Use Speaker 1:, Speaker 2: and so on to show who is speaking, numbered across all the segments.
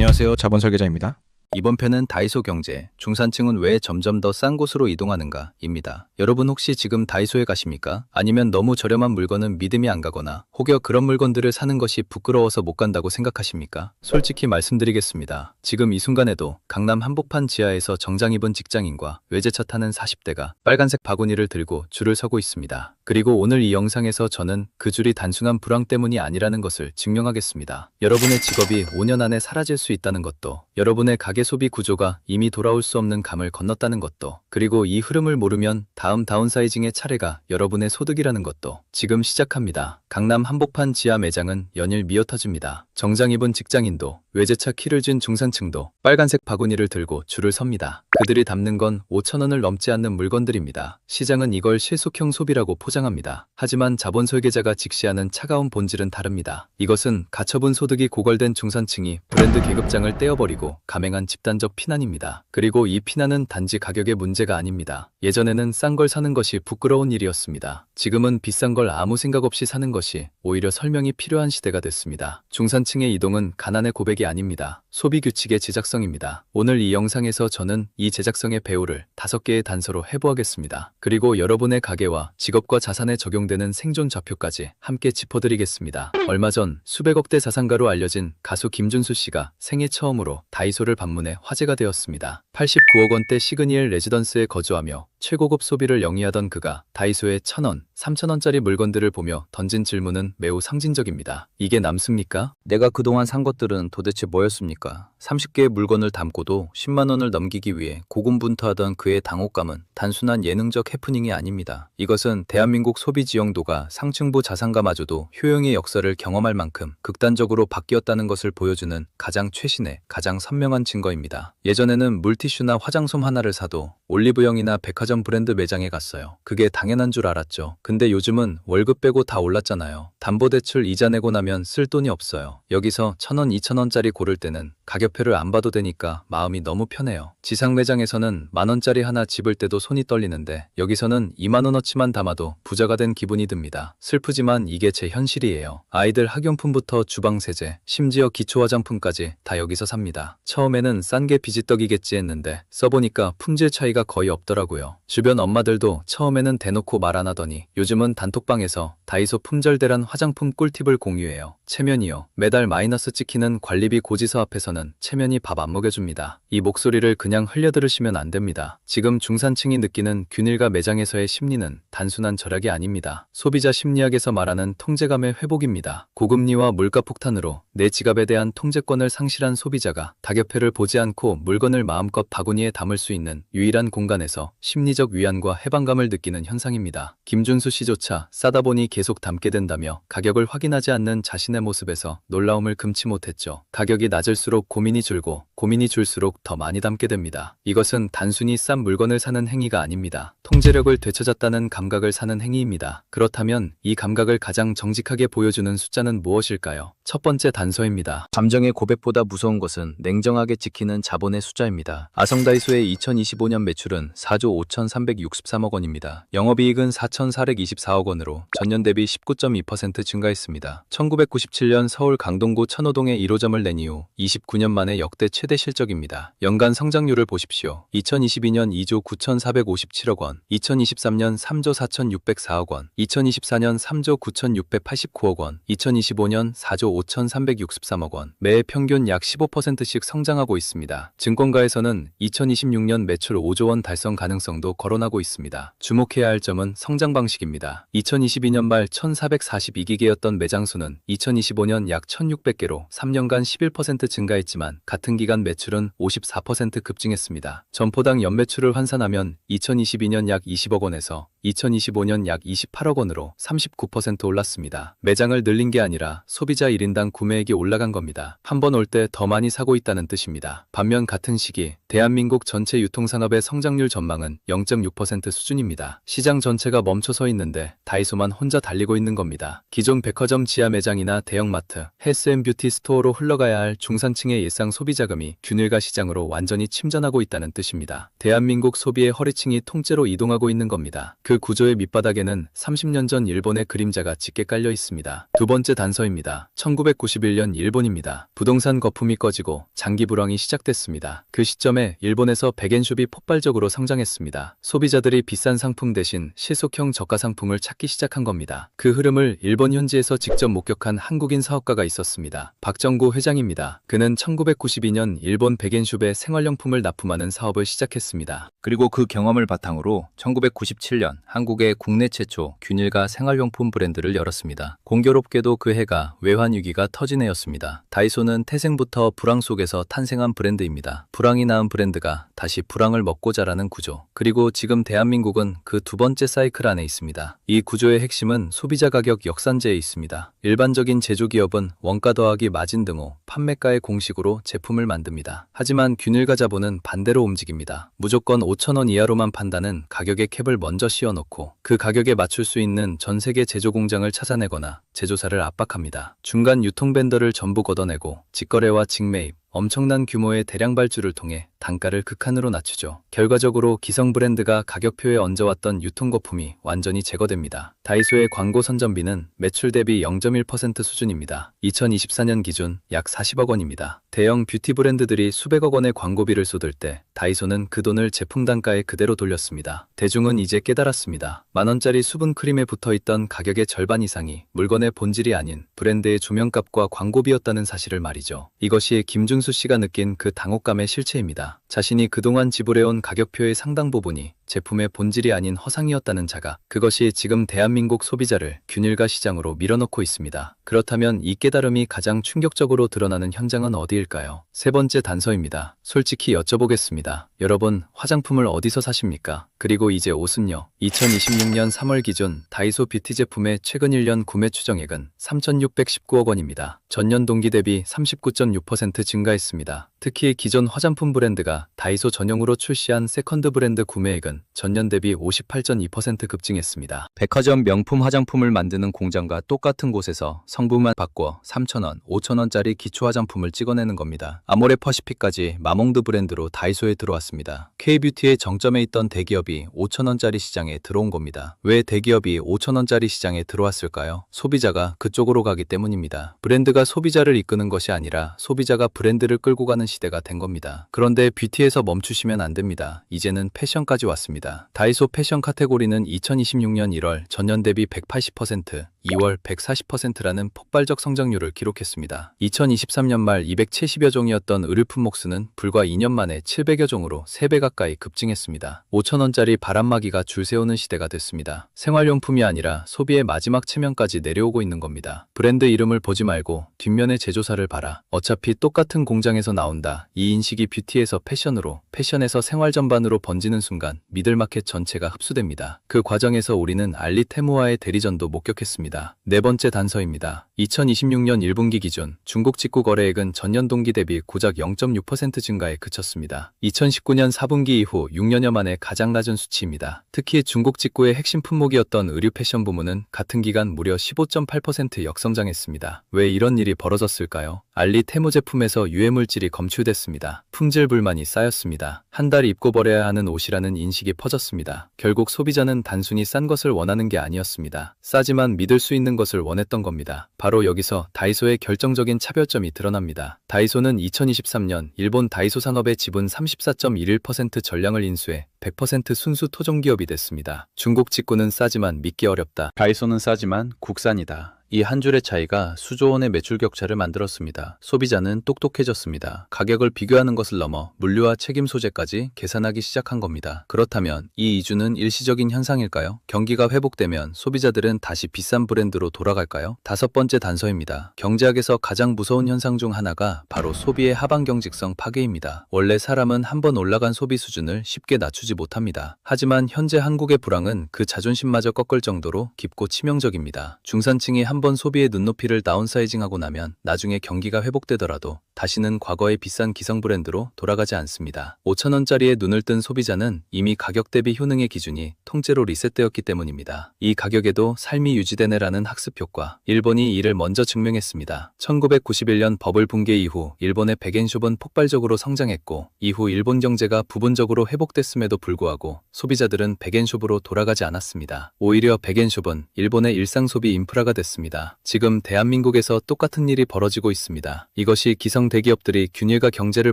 Speaker 1: 안녕하세요. 자본설계자입니다.
Speaker 2: 이번 편은 다이소 경제, 중산층은 왜 점점 더 싼 곳으로 이동하는가 입니다. 여러분 혹시 지금 다이소에 가십니까? 아니면 너무 저렴한 물건은 믿음이 안 가거나 혹여 그런 물건들을 사는 것이 부끄러워서 못 간다고 생각하십니까? 솔직히 말씀드리겠습니다. 지금 이 순간에도 강남 한복판 지하에서 정장 입은 직장인과 외제차 타는 40대가 빨간색 바구니를 들고 줄을 서고 있습니다. 그리고 오늘 이 영상에서 저는 그 줄이 단순한 불황 때문이 아니라는 것을 증명하겠습니다. 여러분의 직업이 5년 안에 사라질 수 있다는 것도, 여러분의 가계 소비 구조가 이미 돌아올 수 없는 감을 건넜다는 것도, 그리고 이 흐름을 모르면 다음 다운사이징의 차례가 여러분의 소득이라는 것도 지금 시작합니다. 강남 한복판 지하 매장은 연일 미어터집니다. 정장 입은 직장인도, 외제차 키를 쥔 중산층도 빨간색 바구니를 들고 줄을 섭니다. 그들이 담는 건 5,000원을 넘지 않는 물건들입니다. 시장은 이걸 실속형 소비라고 포장합니다. 하지만 자본설계자가 직시하는 차가운 본질은 다릅니다. 이것은 가처분 소득이 고갈된 중산층이 브랜드 계급장을 떼어버리고 감행한 집단적 피난입니다. 그리고 이 피난은 단지 가격의 문제가 아닙니다. 예전에는 싼 걸 사는 것이 부끄러운 일이었습니다. 지금은 비싼 걸 아무 생각 없이 사는 것이 오히려 설명이 필요한 시대가 됐습니다. 중산층의 이동은 가난의 고백이 아닙니다. 소비 규칙의 제작성입니다. 오늘 이 영상에서 저는 이 제작성의 배우를 5개의 단서로 해부하겠습니다. 그리고 여러분의 가계와 직업과 자산에 적용되는 생존 좌표까지 함께 짚어드리겠습니다. 얼마 전 수백억대 자산가로 알려진 가수 김준수 씨가 생애 처음으로 다이소를 방문해 화제가 되었습니다. 89억 원대 시그니엘 레지던스에 거주하며 최고급 소비를 영위하던 그가 다이소의 1,000원, 3,000원짜리 물건들을 보며 던진 질문은 매우 상징적입니다. 이게 남습니까? 내가 그동안 산 것들은 도대체 뭐였습니까? 30개의 물건을 담고도 10만 원을 넘기기 위해 고군분투하던 그의 당혹감은 단순한 예능적 해프닝이 아닙니다. 이것은 대한민국 소비 지형도가 상층부 자산가마저도 효용의 역사를 경험할 만큼 극단적으로 바뀌었다는 것을 보여주는 가장 최신의, 가장 선명한 증거입니다. 예전에는 물티슈나 화장솜 하나를 사도 올리브영이나 백화점 브랜드 매장에 갔어요. 그게 당연한 줄 알았죠. 근데 요즘은 월급 빼고 다 올랐잖아요. 담보대출 이자 내고 나면 쓸 돈이 없어요. 여기서 1,000원, 2,000원짜리 고를 때는 가격표를 안 봐도 되니까 마음이 너무 편해요. 지상 매장에서는 만원짜리 하나 집을 때도 손이 떨리는데 여기서는 2만 원어치만 담아도 부자가 된 기분이 듭니다. 슬프지만 이게 제 현실이에요. 아이들 학용품부터 주방세제, 심지어 기초화장품까지 다 여기서 삽니다. 처음에는 싼 게 비지떡이겠지 했는데 써보니까 품질 차이가 거의 없더라고요. 주변 엄마들도 처음에는 대놓고 말 안 하더니 요즘은 단톡방에서 다이소 품절 대란 화장품 꿀팁을 공유해요. 체면이요. 매달 마이너스 찍히는 관리비 고지서 앞에서는 체면이 밥 안 먹여줍니다. 이 목소리를 그냥 흘려들으시면 안 됩니다. 지금 중산층이 느끼는 균일과 매장에서의 심리는 단순한 절약이 아닙니다. 소비자 심리학에서 말하는 통제감의 회복입니다. 고금리와 물가 폭탄으로 내 지갑에 대한 통제권을 상실한 소비자가 다격표를 보지 않고 물건을 마음껏 바구니에 담을 수 있는 유일한 공간에서 심리적 위안과 해방감을 느끼는 현상입니다. 김준수 씨조차 싸다 보니 계속 담게 된다며 가격을 확인하지 않는 자신의 모습에서 놀라움을 금치 못했죠. 가격이 낮을수록 고민이 줄고 고민이 줄수록 더 많이 담게 됩니다. 이것은 단순히 싼 물건을 사는 행위가 아닙니다. 통제력을 되찾았다는 감각을 사는 행위입니다. 그렇다면 이 감각을 가장 정직하게 보여주는 숫자는 무엇일까요? 첫 번째 단서입니다. 감정의 고백보다 무서운 것은 냉정하게 지키는 자본의 숫자입니다. 아성다이소의 2025년 매출은 4조 5,363억 원입니다. 영업이익은 4,424억 원으로 전년 대비 19.2% 증가했습니다. 1997년 서울 강동구 천호동에 1호점을 낸 이후 29년 만에 역대 최대 실적입니다. 연간 성장률을 보십시오. 2022년 2조 9,457억 원, 2023년 3조 4,604억 원, 2024년 3조 9,689억 원, 2025년 4조 5,363억 원, 매해 평균 약 15%씩 성장하고 있습니다. 증권가에서는 2026년 매출 5조 원 달성 가능성도 거론하고 있습니다. 주목해야 할 점은 성장 방식입니다. 2022년 말 1,442기계였던 매장 수는 2025년 약 1,600개로 3년간 11% 증가했지만 같은 기간 매출은 54% 급증했습니다. 점포당 연매출을 환산하면 2022년 약 20억 원에서 2025년 약 28억 원으로 39% 올랐습니다. 매장을 늘린 게 아니라 소비자 1인당 구매액이 올라간 겁니다. 한 번 올 때 더 많이 사고 있다는 뜻입니다. 반면 같은 시기 대한민국 전체 유통산업의 성장률 전망은 0.6% 수준입니다. 시장 전체가 멈춰서 있는데 다이소만 혼자 달리고 있는 겁니다. 기존 백화점 지하 매장이나 대형마트, 헬스앤뷰티 스토어로 흘러가야 할 중산층의 일상 소비자금이 균일과 시장으로 완전히 침전하고 있다는 뜻입니다. 대한민국 소비의 허리층이 통째로 이동하고 있는 겁니다. 그 그 구조의 밑바닥에는 30년 전 일본의 그림자가 짙게 깔려 있습니다. 두 번째 단서입니다. 1991년 일본입니다. 부동산 거품이 꺼지고 장기 불황이 시작됐습니다. 그 시점에 일본에서 백엔숍이 폭발적으로 성장했습니다. 소비자들이 비싼 상품 대신 실속형 저가 상품을 찾기 시작한 겁니다. 그 흐름을 일본 현지에서 직접 목격한 한국인 사업가가 있었습니다. 박정구 회장입니다. 그는 1992년 일본 백엔숍에 생활용품을 납품하는 사업을 시작했습니다. 그리고 그 경험을 바탕으로 1997년 한국의 국내 최초 균일가 생활용품 브랜드를 열었습니다. 공교롭게도 그 해가 외환위기가 터진 해였습니다. 다이소는 태생부터 불황 속에서 탄생한 브랜드입니다. 불황이 낳은 브랜드가 다시 불황을 먹고 자라는 구조. 그리고 지금 대한민국은 그 두 번째 사이클 안에 있습니다. 이 구조의 핵심은 소비자 가격 역산제에 있습니다. 일반적인 제조기업은 원가 더하기 마진 등호 판매가의 공식으로 제품을 만듭니다. 하지만 균일가 자본은 반대로 움직입니다. 무조건 5,000원 이하로만 판다는 가격의 캡을 먼저 씌워놓고 그 가격에 맞출 수 있는 전 세계 제조 공장을 찾아내거나 제조사를 압박합니다. 중간 유통 벤더를 전부 걷어내고 직거래와 직매입, 엄청난 규모의 대량 발주를 통해 단가를 극한으로 낮추죠. 결과적으로 기성 브랜드가 가격표에 얹어왔던 유통거품이 완전히 제거됩니다. 다이소의 광고 선전비는 매출 대비 0.1% 수준입니다. 2024년 기준 약 40억 원입니다. 대형 뷰티 브랜드들이 수백억 원의 광고비를 쏟을 때 다이소는 그 돈을 제품 단가에 그대로 돌렸습니다. 대중은 이제 깨달았습니다. 만원짜리 수분 크림에 붙어있던 가격의 절반 이상이 물건의 본질이 아닌 브랜드의 조명값과 광고비였다는 사실을 말이죠. 이것이 김준수 씨가 느낀 그 당혹감의 실체입니다. 자신이 그동안 지불해온 가격표의 상당 부분이 제품의 본질이 아닌 허상이었다는 자각. 그것이 지금 대한민국 소비자를 균일가 시장으로 밀어넣고 있습니다. 그렇다면 이 깨달음이 가장 충격적으로 드러나는 현장은 어디일까요? 세 번째 단서입니다. 솔직히 여쭤보겠습니다. 여러분, 화장품을 어디서 사십니까? 그리고 이제 옷은요? 2026년 3월 기준 다이소 뷰티 제품의 최근 1년 구매 추정액은 3,619억 원입니다. 전년 동기 대비 39.6% 증가했습니다. 특히 기존 화장품 브랜드가 다이소 전용으로 출시한 세컨드 브랜드 구매액은 전년 대비 58.2% 급증했습니다. 백화점 명품 화장품을 만드는 공장과 똑같은 곳에서 성분만 바꿔 3,000원, 5,000원짜리 기초 화장품을 찍어내는 겁니다. 아모레 퍼시픽까지 마몽드 브랜드로 다이소에 들어왔습니다. K뷰티의 정점에 있던 대기업이 5,000원짜리 시장에 들어온 겁니다. 왜 대기업이 5,000원짜리 시장에 들어왔을까요? 소비자가 그쪽으로 가기 때문입니다. 브랜드가 소비자를 이끄는 것이 아니라 소비자가 브랜드를 끌고 가는 시대가 된 겁니다. 그런데 뷰티에서 멈추시면 안 됩니다. 이제는 패션까지 왔습니다. 다이소 패션 카테고리는 2026년 1월 전년 대비 180%, 2월 140%라는 폭발적 성장률을 기록했습니다. 2023년 말 270여 종이었던 의류품목 수는 불과 2년 만에 700여 종으로 3배 가까이 급증했습니다. 5,000원짜리 바람막이가 줄 세우는 시대가 됐습니다. 생활용품이 아니라 소비의 마지막 체면까지 내려오고 있는 겁니다. 브랜드 이름을 보지 말고 뒷면의 제조사를 봐라. 어차피 똑같은 공장에서 나온다. 이 인식이 뷰티에서 패션으로, 패션에서 생활 전반으로 번지는 순간 미들마켓 전체가 흡수됩니다. 그 과정에서 우리는 알리테무와의 대리전도 목격했습니다. 네 번째 단서입니다. 2026년 1분기 기준 중국 직구 거래액은 전년 동기 대비 고작 0.6% 증가에 그쳤습니다. 2019년 4분기 이후 6년여 만에 가장 낮은 수치입니다. 특히 중국 직구의 핵심 품목이었던 의류 패션 부문은 같은 기간 무려 15.8% 역성장했습니다. 왜 이런 일이 벌어졌을까요? 알리테무 제품에서 유해물질이 검출됐습니다. 품질 불만이 쌓였습니다. 한 달 입고 버려야 하는 옷이라는 인식이 퍼졌습니다. 결국 소비자는 단순히 싼 것을 원하는 게 아니었습니다. 싸지만 믿을 수 있는 것을 원했던 겁니다. 바로 여기서 다이소의 결정적인 차별점이 드러납니다. 다이소는 2023년 일본 다이소 산업의 지분 34.11% 전량을 인수해 100% 순수 토종기업이 됐습니다. 중국 직구는 싸지만 믿기 어렵다. 다이소는 싸지만 국산이다. 이 한 줄의 차이가 수조 원의 매출 격차를 만들었습니다. 소비자는 똑똑해졌습니다. 가격을 비교하는 것을 넘어 물류와 책임 소재까지 계산하기 시작한 겁니다. 그렇다면 이 이주는 일시적인 현상일까요? 경기가 회복되면 소비자들은 다시 비싼 브랜드로 돌아갈까요? 다섯 번째 단서입니다. 경제학에서 가장 무서운 현상 중 하나가 바로 소비의 하방 경직성 파괴입니다. 원래 사람은 한번 올라간 소비 수준을 쉽게 낮추지 못합니다. 하지만 현재 한국의 불황은 그 자존심마저 꺾을 정도로 깊고 치명적입니다. 중산층이 한번 한번 소비의 눈높이를 다운사이징하고 나면 나중에 경기가 회복되더라도 다시는 과거의 비싼 기성 브랜드로 돌아가지 않습니다. 5,000원짜리에 눈을 뜬 소비자는 이미 가격 대비 효능의 기준이 통째로 리셋되었기 때문입니다. 이 가격에도 삶이 유지되네라는 학습 효과. 일본이 이를 먼저 증명했습니다. 1991년 버블 붕괴 이후 일본의 백엔숍은 폭발적으로 성장했고 이후 일본 경제가 부분적으로 회복됐음에도 불구하고 소비자들은 백엔숍으로 돌아가지 않았습니다. 오히려 백엔숍은 일본의 일상 소비 인프라가 됐습니다. 지금 대한민국에서 똑같은 일이 벌어지고 있습니다. 이것이 기성 대기업들이 균일과 경제를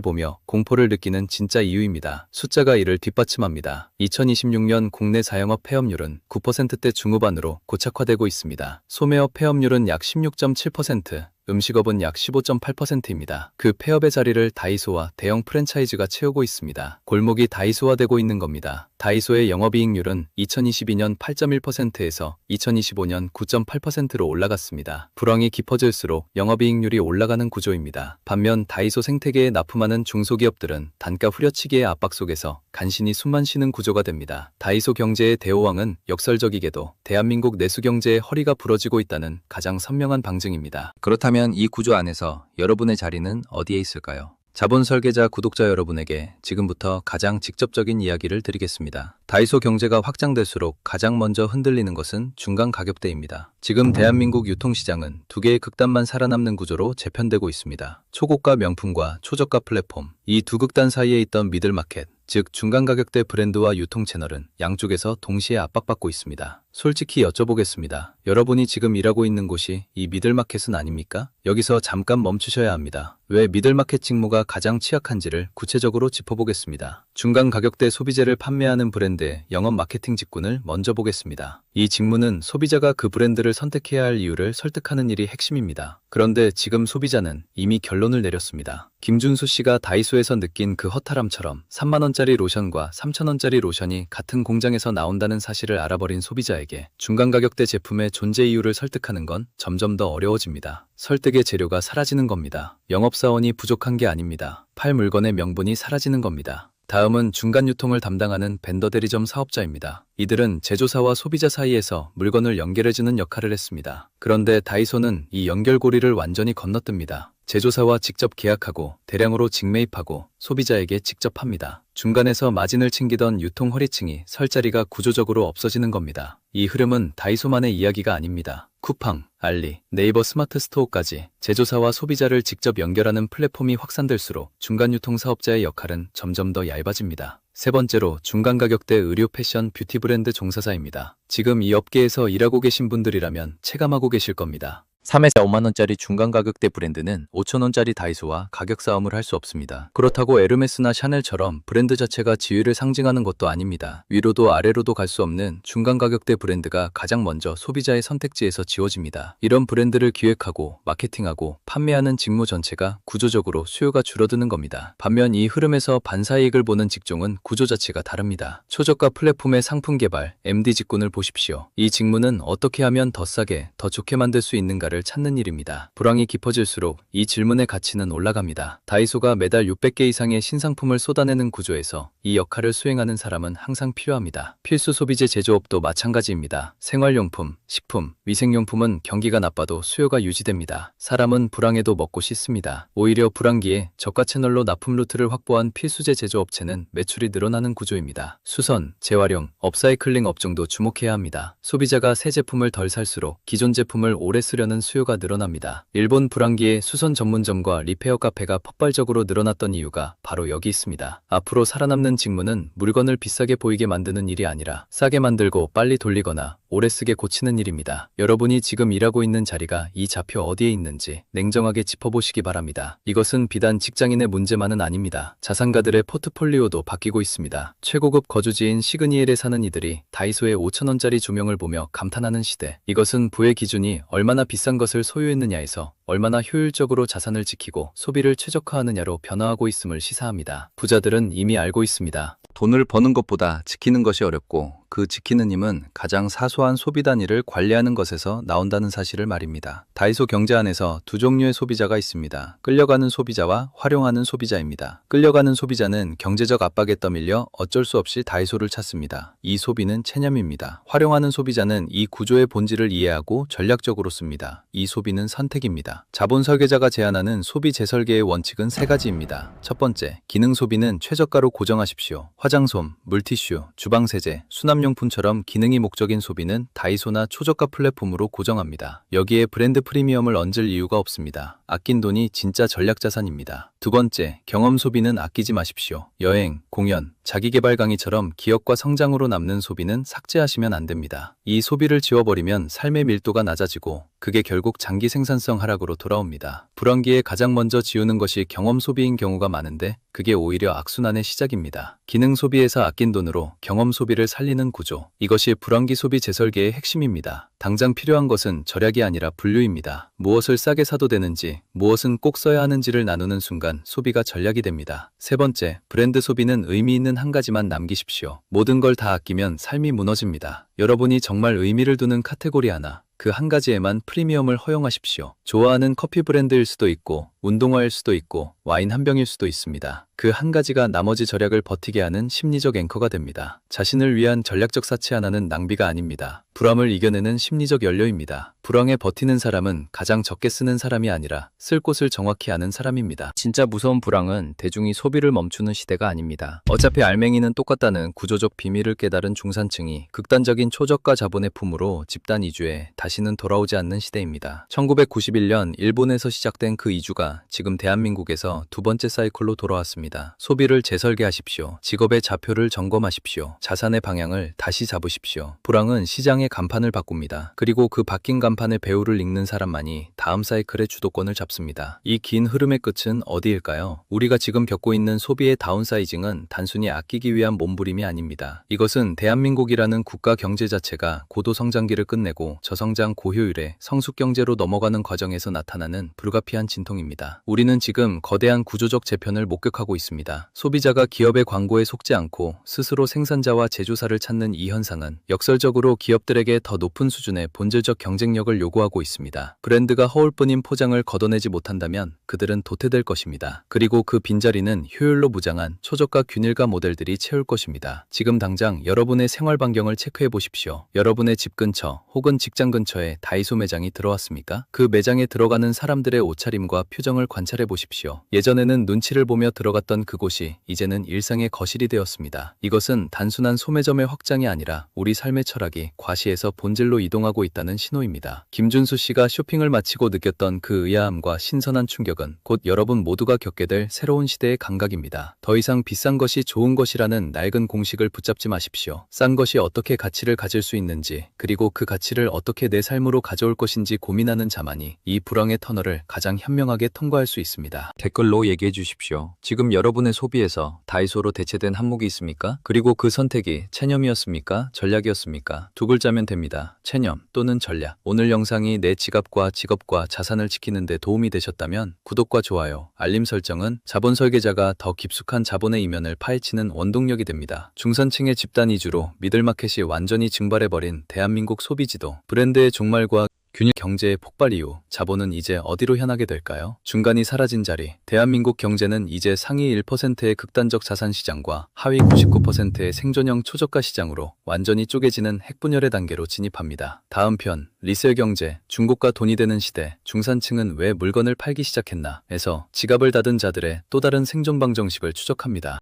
Speaker 2: 보며 공포를 느끼는 진짜 이유입니다. 숫자가 이를 뒷받침합니다. 2026년 국내 자영업 폐업률은 9%대 중후반으로 고착화되고 있습니다. 소매업 폐업률은 약 16.7%, 음식업은 약 15.8%입니다. 그 폐업의 자리를 다이소와 대형 프랜차이즈가 채우고 있습니다. 골목이 다이소화되고 있는 겁니다. 다이소의 영업이익률은 2022년 8.1%에서 2025년 9.8%로 올라갔습니다. 불황이 깊어질수록 영업이익률이 올라가는 구조입니다. 반면 다이소 생태계에 납품하는 중소기업들은 단가 후려치기의 압박 속에서 간신히 숨만 쉬는 구조가 됩니다. 다이소 경제의 대호왕은 역설적이게도 대한민국 내수경제의 허리가 부러지고 있다는 가장 선명한 방증입니다. 그렇다면 이 구조 안에서 여러분의 자리는 어디에 있을까요? 자본 설계자 구독자 여러분에게 지금부터 가장 직접적인 이야기를 드리겠습니다. 다이소 경제가 확장될수록 가장 먼저 흔들리는 것은 중간 가격대입니다. 지금 대한민국 유통시장은 두 개의 극단만 살아남는 구조로 재편되고 있습니다. 초고가 명품과 초저가 플랫폼, 이 두 극단 사이에 있던 미들마켓, 즉 중간 가격대 브랜드와 유통 채널은 양쪽에서 동시에 압박받고 있습니다. 솔직히 여쭤보겠습니다. 여러분이 지금 일하고 있는 곳이 이 미들마켓은 아닙니까? 여기서 잠깐 멈추셔야 합니다. 왜 미들마켓 직무가 가장 취약한지를 구체적으로 짚어보겠습니다. 중간 가격대 소비재를 판매하는 브랜드의 영업 마케팅 직군을 먼저 보겠습니다. 이 직무는 소비자가 그 브랜드를 선택해야 할 이유를 설득하는 일이 핵심입니다. 그런데 지금 소비자는 이미 결론을 내렸습니다. 김준수 씨가 다이소에서 느낀 그 허탈함처럼 3만원짜리 로션과 3,000원짜리 로션이 같은 공장에서 나온다는 사실을 알아버린 소비자에게 중간 가격대 제품의 존재 이유를 설득하는 건 점점 더 어려워집니다. 설득의 재료가 사라지는 겁니다. 영업사원이 부족한 게 아닙니다. 팔 물건의 명분이 사라지는 겁니다. 다음은 중간 유통을 담당하는 벤더 대리점 사업자입니다. 이들은 제조사와 소비자 사이에서 물건을 연결해주는 역할을 했습니다. 그런데 다이소는 이 연결고리를 완전히 건너뜹니다. 제조사와 직접 계약하고 대량으로 직매입하고 소비자에게 직접 팝니다. 중간에서 마진을 챙기던 유통 허리층이 설 자리가 구조적으로 없어지는 겁니다. 이 흐름은 다이소만의 이야기가 아닙니다. 쿠팡, 알리, 네이버 스마트 스토어까지 제조사와 소비자를 직접 연결하는 플랫폼이 확산될수록 중간 유통 사업자의 역할은 점점 더 얇아집니다. 세 번째로 중간 가격대 의류 패션 뷰티 브랜드 종사자입니다. 지금 이 업계에서 일하고 계신 분들이라면 체감하고 계실 겁니다. 3에서 5만원짜리 중간 가격대 브랜드는 5,000원짜리 다이소와 가격 싸움을 할 수 없습니다. 그렇다고 에르메스나 샤넬처럼 브랜드 자체가 지위를 상징하는 것도 아닙니다. 위로도 아래로도 갈 수 없는 중간 가격대 브랜드가 가장 먼저 소비자의 선택지에서 지워집니다. 이런 브랜드를 기획하고 마케팅하고 판매하는 직무 전체가 구조적으로 수요가 줄어드는 겁니다. 반면 이 흐름에서 반사이익을 보는 직종은 구조 자체가 다릅니다. 초저가 플랫폼의 상품 개발, MD 직군을 보십시오. 이 직무는 어떻게 하면 더 싸게, 더 좋게 만들 수 있는가 를 찾는 일입니다. 불황이 깊어질수록 이 질문의 가치는 올라갑니다. 다이소가 매달 600개 이상의 신상품을 쏟아내는 구조에서 이 역할을 수행하는 사람은 항상 필요합니다. 필수 소비재 제조업도 마찬가지입니다. 생활용품, 식품, 위생용품은 경기가 나빠도 수요가 유지됩니다. 사람은 불황에도 먹고 씻습니다. 오히려 불황기에 저가 채널로 납품 루트를 확보한 필수재 제조업체는 매출이 늘어나는 구조입니다. 수선, 재활용, 업사이클링 업종도 주목해야 합니다. 소비자가 새 제품을 덜 살수록 기존 제품을 오래 쓰려는 수요가 늘어납니다. 일본 불황기에 수선 전문점과 리페어 카페가 폭발적으로 늘어났던 이유가 바로 여기 있습니다. 앞으로 살아남는 직무는 물건을 비싸게 보이게 만드는 일이 아니라 싸게 만들고 빨리 돌리거나 오래 쓰게 고치는 일입니다. 여러분이 지금 일하고 있는 자리가 이 좌표 어디에 있는지 냉정하게 짚어보시기 바랍니다. 이것은 비단 직장인의 문제만은 아닙니다. 자산가들의 포트폴리오도 바뀌고 있습니다. 최고급 거주지인 시그니엘에 사는 이들이 다이소의 5,000원짜리 조명을 보며 감탄하는 시대. 이것은 부의 기준이 얼마나 비싼 것을 소유했느냐에서 얼마나 효율적으로 자산을 지키고 소비를 최적화하느냐로 변화하고 있음을 시사합니다. 부자들은 이미 알고 있습니다. 돈을 버는 것보다 지키는 것이 어렵고 그 지키는 힘은 가장 사소한 소비 단위를 관리하는 것에서 나온다는 사실을 말입니다. 다이소 경제 안에서 두 종류의 소비자가 있습니다. 끌려가는 소비자와 활용하는 소비자입니다. 끌려가는 소비자는 경제적 압박에 떠밀려 어쩔 수 없이 다이소를 찾습니다. 이 소비는 체념입니다. 활용하는 소비자는 이 구조의 본질을 이해하고 전략적으로 씁니다. 이 소비는 선택입니다. 자본 설계자가 제안하는 소비 재설계의 원칙은 세 가지입니다. 첫 번째, 기능 소비는 최저가로 고정하십시오. 화장솜, 물티슈, 주방세제, 수납용품처럼 기능이 목적인 소비는 다이소나 초저가 플랫폼으로 고정합니다. 여기에 브랜드 프리미엄을 얹을 이유가 없습니다. 아낀 돈이 진짜 전략 자산입니다. 두 번째, 경험 소비는 아끼지 마십시오. 여행, 공연, 자기계발 강의처럼 기억과 성장으로 남는 소비는 삭제하시면 안 됩니다. 이 소비를 지워버리면 삶의 밀도가 낮아지고 그게 결국 장기 생산성 하락으로 돌아옵니다. 불황기에 가장 먼저 지우는 것이 경험 소비인 경우가 많은데 그게 오히려 악순환의 시작입니다. 기능 소비에서 아낀 돈으로 경험 소비를 살리는 구조. 이것이 불황기 소비 재설계의 핵심입니다. 당장 필요한 것은 절약이 아니라 분류입니다. 무엇을 싸게 사도 되는지, 무엇은 꼭 써야 하는지를 나누는 순간 소비가 전략이 됩니다. 세 번째, 브랜드 소비는 의미 있는 한 가지만 남기십시오. 모든 걸 다 아끼면 삶이 무너집니다. 여러분이 정말 의미를 두는 카테고리 하나, 그 한 가지에만 프리미엄을 허용하십시오. 좋아하는 커피 브랜드일 수도 있고, 운동화일 수도 있고, 와인 한 병일 수도 있습니다. 그 한 가지가 나머지 절약을 버티게 하는 심리적 앵커가 됩니다. 자신을 위한 전략적 사치 하나는 낭비가 아닙니다. 불황을 이겨내는 심리적 연료입니다. 불황에 버티는 사람은 가장 적게 쓰는 사람이 아니라 쓸 곳을 정확히 아는 사람입니다. 진짜 무서운 불황은 대중이 소비를 멈추는 시대가 아닙니다. 어차피 알맹이는 똑같다는 구조적 비밀을 깨달은 중산층이 극단적인 초저가 자본의 품으로 집단 이주해 다시는 돌아오지 않는 시대입니다. 1991년 일본에서 시작된 그 이주가 지금 대한민국에서 두 번째 사이클로 돌아왔습니다. 소비를 재설계하십시오. 직업의 좌표를 점검하십시오. 자산의 방향을 다시 잡으십시오. 불황은 시장의 간판을 바꿉니다. 그리고 그 바뀐 간판의 배후를 읽는 사람만이 다음 사이클의 주도권을 잡습니다. 이 긴 흐름의 끝은 어디일까요? 우리가 지금 겪고 있는 소비의 다운사이징은 단순히 아끼기 위한 몸부림이 아닙니다. 이것은 대한민국이라는 국가 경제 자체가 고도 성장기를 끝내고 저성장 고효율의 성숙경제로 넘어가는 과정에서 나타나는 불가피한 진통입니다. 우리는 지금 거대한 구조적 재편을 목격하고 있습니다. 소비자가 기업의 광고에 속지 않고 스스로 생산자와 제조사를 찾는 이 현상은 역설적으로 기업들에게 더 높은 수준의 본질적 경쟁력을 요구하고 있습니다. 브랜드가 허울뿐인 포장을 걷어내지 못한다면 그들은 도태될 것입니다. 그리고 그 빈자리는 효율로 무장한 초저가 균일가 모델들이 채울 것입니다. 지금 당장 여러분의 생활 반경을 체크해 보십시오. 여러분의 집 근처 혹은 직장 근처에 다이소 매장이 들어왔습니까? 그 매장에 들어가는 사람들의 옷차림과 표정을 관찰해 보십시오. 예전에는 눈치를 보며 들어갔던 그곳이 이제는 일상의 거실이 되었습니다. 이것은 단순한 소매점의 확장이 아니라 우리 삶의 철학이 과시에서 본질로 이동하고 있다는 신호입니다. 김준수 씨가 쇼핑을 마치고 느꼈던 그 의아함과 신선한 충격은 곧 여러분 모두가 겪게 될 새로운 시대의 감각입니다. 더 이상 비싼 것이 좋은 것이라는 낡은 공식을 붙잡지 마십시오. 싼 것이 어떻게 가치를 가질 수 있는지, 그리고 그 가치를 어떻게 내 삶으로 가져올 것인지 고민하는 자만이 이 불황의 터널을 가장 현명하게 통과할 수 있습니다. 댓글로 얘기해 주십시오. 지금 여러분의 소비에서 다이소로 대체된 항목이 있습니까? 그리고 그 선택이 체념이었습니까? 전략이었습니까? 두 글자면 됩니다. 체념 또는 전략. 오늘 영상이 내 지갑과 직업과 자산을 지키는 데 도움이 되셨다면 구독과 좋아요, 알림 설정은 자본 설계자가 더 깊숙한 자본의 이면을 파헤치는 원동력이 됩니다. 중산층의 집단 이주로 미들마켓이 완전히 증발해버린 대한민국 소비지도, 브랜드의 종말과 균일 경제의 폭발 이후 자본은 이제 어디로 향하게 될까요? 중간이 사라진 자리. 대한민국 경제는 이제 상위 1%의 극단적 자산 시장과 하위 99%의 생존형 초저가 시장으로 완전히 쪼개지는 핵분열의 단계로 진입합니다. 다음 편, 리셀 경제, 중고가 돈이 되는 시대, 중산층은 왜 물건을 팔기 시작했나 에서 지갑을 닫은 자들의 또 다른 생존 방정식을 추적합니다.